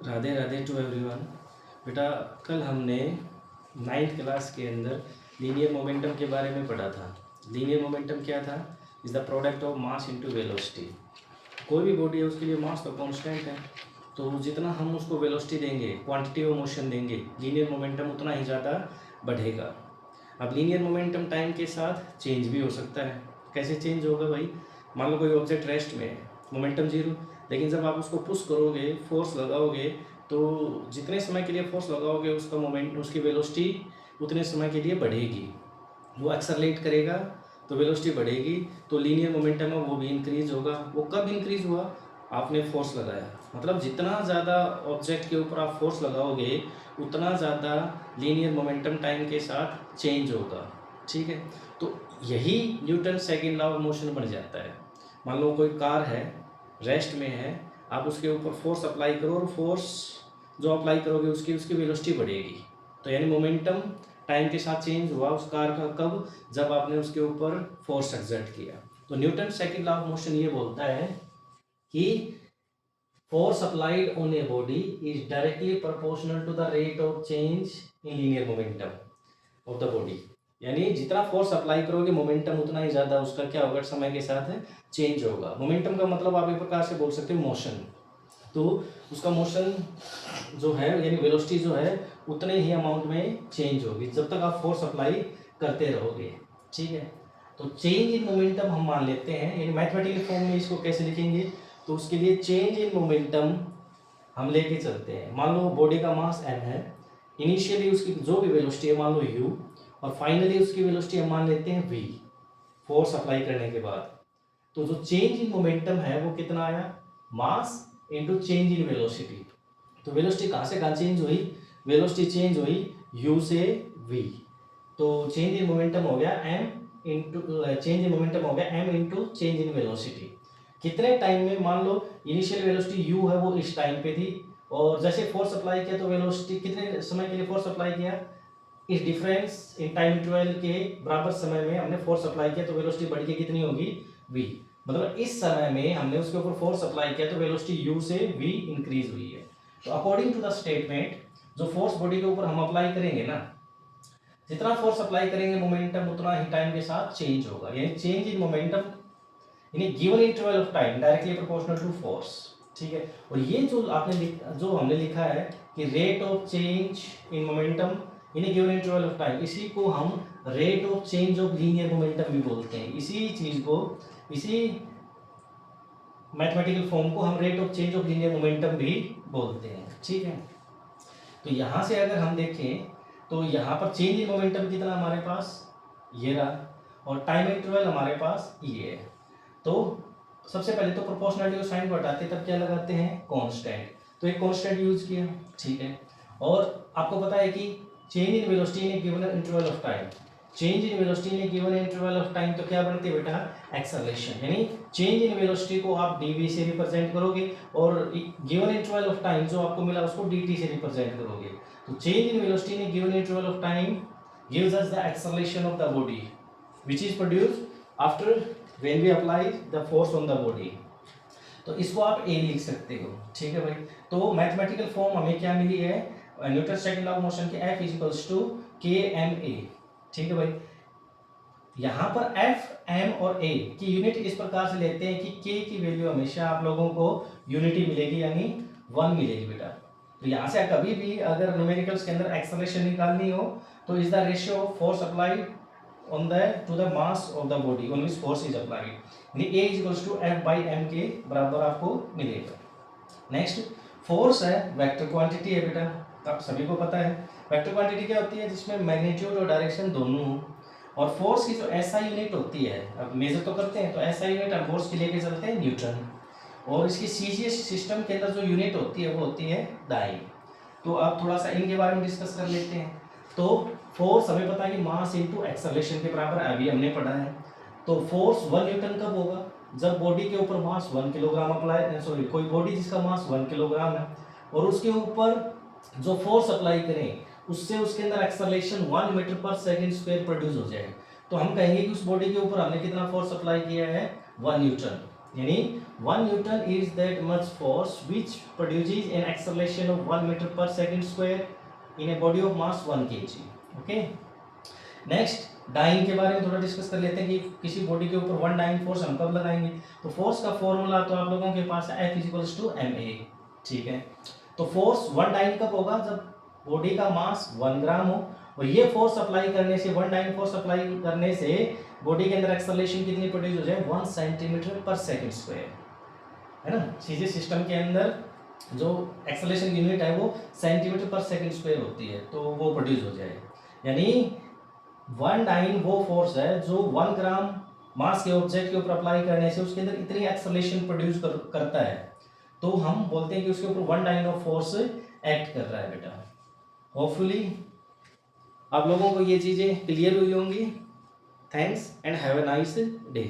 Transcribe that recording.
Radhe Radhe to everyone. बेटा, कल हमने 9th क्लास के अंदर लीनियर मोमेंटम के बारे में पढ़ा था। लीनियर मोमेंटम क्या था? Is the product of mass into velocity. कोई भी बॉडी है उसके लिए मास तो कांस्टेंट है, तो जितना हम उसको वेलोसिटी देंगे, क्वांटिटी ऑफ मोशन देंगे, लीनियर मोमेंटम उतना ही ज़्यादा बढ़ेगा। अब लीनियर मोमेंटम टाइम के साथ चेंज भी हो सकता है। कैसे चेंज होगा भाई? मान लो कोई ऑब्जेक्ट रेस्ट में है, मोमेंटम जीरो, लेकिन जब आप उसको पुश करोगे, फोर्स लगाओगे, तो जितने समय के लिए फोर्स लगाओगे उसका मोमेंट, उसकी वेलोसिटी उतने समय के लिए बढ़ेगी। वो एक्सेलरेट करेगा तो वेलोसिटी बढ़ेगी, तो लीनियर मोमेंटम है वो भी इंक्रीज होगा। वो कब इंक्रीज हुआ? आपने फोर्स लगाया। मतलब जितना ज़्यादा ऑब्जेक्ट के ऊपर आप फोर्स लगाओगे उतना ज़्यादा लीनियर मोमेंटम टाइम के साथ चेंज होगा। ठीक है, तो यही Newton second law of motion बन जाता है। मान लो कोई कार है, रेस्ट में है, आप उसके ऊपर फोर्स अप्लाई करो और फोर्स जो अप्लाई करोगे उसकी वेलोसिटी बढ़ेगी। तो यानी मोमेंटम टाइम के साथ चेंज हुआ उस कार का। कब? जब आपने उसके ऊपर फोर्स एक्सर्ट किया। तो Newton second law of motion ये बोलता है कि force applied on a body is directly proportional to the rate of change in linear momentum of the body। यानी जितना फोर्स अप्लाई करोगे मोमेंटम उतना ही ज़्यादा उसका क्या होगा? समय के साथ चेंज होगा। मोमेंटम का मतलब आप एक प्रकार से बोल सकते हो मोशन। तो उसका मोशन जो है यानी वेलोसिटी जो है उतने ही अमाउंट में चेंज होगी जब तक आप फोर्स अप्लाई करते रहोगे। ठीक है, तो चेंज इन मोमेंटम हम मान लेते हैं, यानी मैथमेटिकल फॉर्म में इसको कैसे लिखेंगे? तो उसके लिए चेंज इन मोमेंटम हम लेके चलते हैं। मान लो बॉडी का मास m है, इनिशियली उसकी जो भी वेलोसिटी है मान लो u, और फाइनली उसकी वेलोसिटी हम मान लेते हैं v, फोर्स अप्लाई करने के बाद। तो जो चेंज इन मोमेंटम है वो कितना आया? Mass into change in velocity. तो वेलोसिटी कहाँ से कहाँ चेंज हुई? वेलोसिटी चेंज हुई u से v, तो चेंज इन मोमेंटम हो गया m into change in momentum हो गया m into change in velocity. कितने टाइम में? मान लो इनिशियल वेलोसिटी u है वो इस टाइम पे थी, और जैसे फोर्स अप्लाई किया तो वेलोसिटी कितने समय के लिए फोर्स अप्लाई किया? इस डिफरेंस इन टाइम इंटरवल के बराबर समय में हमने फोर्स अप्लाई किया, तो वेलोसिटी बढ़ के कितनी होगी? v। मतलब इस समय में हमने उसके ऊपर फोर्स अप्लाई किया तो वेलोसिटी u से v इंक्रीज हुई है। तो अकॉर्डिंग टू द स्टेटमेंट, जो फोर्स बॉडी के ऊपर हम अप्लाई करेंगे ना, जितना फोर्स अप्लाई करेंगे मोमेंटम उतना ही टाइम के साथ चेंज होगा। यानी change in momentum in a given interval of time directly proportional to force. ठीक है, और ये जो हमने लिखा है कि rate of change in momentum in a given interval of time, इसी को हम rate of change of linear momentum भी बोलते हैं। इसी चीज को, इसी मैथमेटिकल फॉर्म को हम rate of change of linear momentum भी बोलते हैं। ठीक है, तो यहां से अगर हम देखें तो यहाँ पर चेंज इन मोमेंटम कितना हमारे पास? ये रहा, और टाइम इंटरवल हमारे पास ये है। तो सबसे पहले तो प्रोपोर्शनलिटी को साइन को हटाते तब क्या लगाते हैं? कांस्टेंट। तो एक कांस्टेंट यूज किया। ठीक है, और आपको पता है कि change in velocity in given interval of time, change in velocity in given interval of time तो क्या बनती है बेटा? एक्सेलरेशन। यानी चेंज इन वेलोसिटी को आप dv से रिप्रेजेंट करोगे और गिवन इंटरवल ऑफ टाइम जो आपको मिला उसको dt से रिप्रेजेंट करोगे। तो change in velocity in given interval of time gives us the acceleration of the body which is produced after when we apply the force on the body। तो इसको आप a लिख सकते हो। ठीक है भाई, तो मैथमेटिकल फॉर्म हमें क्या मिली है? Newton second law of motion के F इक्वल्स टू kma। ठीक है भाई, यहाँ पर F, M और A की यूनिट इस प्रकार से लेते हैं कि K की वैल्यू हमेशा आप लोगों को यूनिटी मिलेगी, यानी 1 मिलेगी बेटा। तो यहाँ से कभी भी अगर न्यूमेरिकल्स के अंदर एक्सेलरेशन निकालनी हो तो is the ratio of force applied on the to the mass of the body on which force is applied, यानी A equals to F by M के बराबर आपको मिलेगा। नेक्स्ट, फोर्स है वेक्टर क्वांटिटी है बेटा, आप सभी को पता है। वेक्टर क्वांटिटी क्या होती है? जिसमें मैग्नीट्यूड और डायरेक्शन दोनों हो, और फोर्स की जो एसआई यूनिट होती है, अब मेजर तो करते हैं तो एसआई यूनिट हम फोर्स की लेके चलते हैं न्यूटन, और इसकी सीजीएस सिस्टम के अंदर जो यूनिट होती है वो होती है डाइन। तो अब थोड़ा सा इनके बारे में डिस्कस कर लेते हैं। तो फोर्स हमें पता है कि मास इनटू एक्सेलरेशन के बराबर है, अभी हमने पढ़ा है। तो फोर्स 1 न्यूटन कब होगा? जब बॉडी के ऊपर मास 1 किलोग्राम अप्लाई, सॉरी कोई बॉडी जिसका मास 1 किलोग्राम है और उसके ऊपर जो फोर्स अप्लाई करें उससे उसके अंदर acceleration 1 metre per second square produce हो जाए, तो हम कहेंगे कि उस बॉडी के ऊपर हमने कितना फोर्स अप्लाई किया है? 1 न्यूटन। यानी 1 newton is that much force which produces an acceleration of 1 metre per second square in a body of mass 1 kg। Okay, next dying के बारे में थोड़ा डिस्कस कर लेते हैं कि किसी बॉडी के ऊपर वन डाइंग फोर्स हम कब लगाएंगे। तो फोर्स का फॉर्मूला तो आप लोगों के पास है F इक्वल्स टू ma। ठीक है, तो फोर्स वन डाइंग कब होगा, जब बॉडी का मास 1 ग्राम हो और ये फोर्स अप्लाई करने से, वन डाइंग फोर्स अप्लाई करने से बॉडी के अंदर एक्सेलरेशन कितनी प्रोड्यूस हो जाए, 1 सेंटीमीटर पर सेकंड स्क्वायर, है ना। सीधे सिस्टम के अंदर जो एक्सेलरेशन यूनिट है वो सेंटीमीटर पर सेकंड स्क्वायर होती है, तो वो प्रोड्यूस हो जाए। यानी 1 डाइन वो फोर्स है जो 1 ग्राम मास के ऑब्जेक्ट के ऊपर अप्लाई करने से उसके अंदर इतनी एक्सेलरेशन प्रोड्यूस करता है, तो हम बोलते हैं कि उसके ऊपर 1 डाइन ऑफ फोर्स एक्ट कर रहा है बेटा। होपफुली आप लोगों को ये चीज़ें क्लियर हुई होंगी। Thanks and have a nice day.